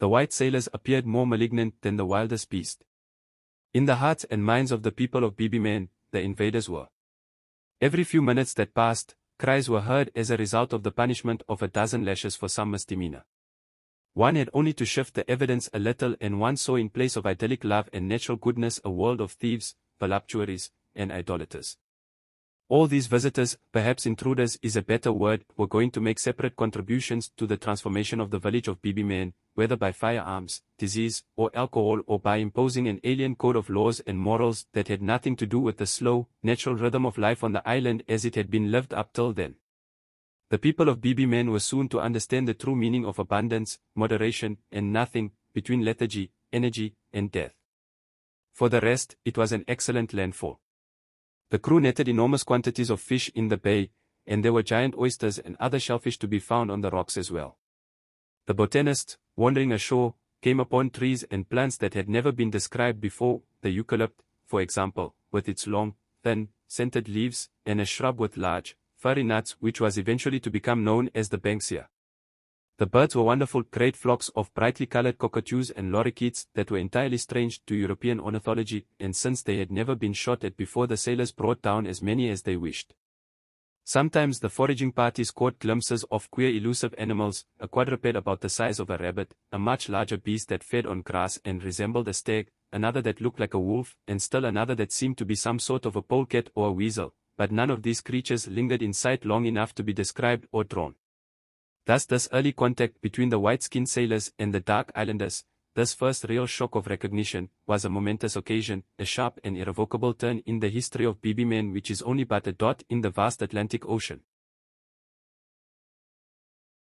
the white sailors appeared more malignant than the wildest beast. In the hearts and minds of the people of BB-Men, the invaders were. Every few minutes that passed, cries were heard as a result of the punishment of a dozen lashes for some misdemeanor. One had only to shift the evidence a little, and one saw in place of idyllic love and natural goodness a world of thieves, voluptuaries, and idolaters. All these visitors, perhaps intruders is a better word, were going to make separate contributions to the transformation of the village of BB-Men, whether by firearms, disease, or alcohol, or by imposing an alien code of laws and morals that had nothing to do with the slow, natural rhythm of life on the island as it had been lived up till then. The people of BB-Men were soon to understand the true meaning of abundance, moderation, and nothing, between lethargy, energy, and death. For the rest, it was an excellent landfall. The crew netted enormous quantities of fish in the bay, and there were giant oysters and other shellfish to be found on the rocks as well. The botanists, wandering ashore, came upon trees and plants that had never been described before, the eucalypt, for example, with its long, thin, scented leaves, and a shrub with large, furry nuts which was eventually to become known as the banksia. The birds were wonderful great flocks of brightly colored cockatoos and lorikeets that were entirely strange to European ornithology, and since they had never been shot at before, the sailors brought down as many as they wished. Sometimes the foraging parties caught glimpses of queer elusive animals, a quadruped about the size of a rabbit, a much larger beast that fed on grass and resembled a stag, another that looked like a wolf, and still another that seemed to be some sort of a polecat or a weasel, but none of these creatures lingered in sight long enough to be described or drawn. Thus this early contact between the white-skinned sailors and the dark islanders, this first real shock of recognition, was a momentous occasion, a sharp and irrevocable turn in the history of BB-Men which is only but a dot in the vast Atlantic Ocean.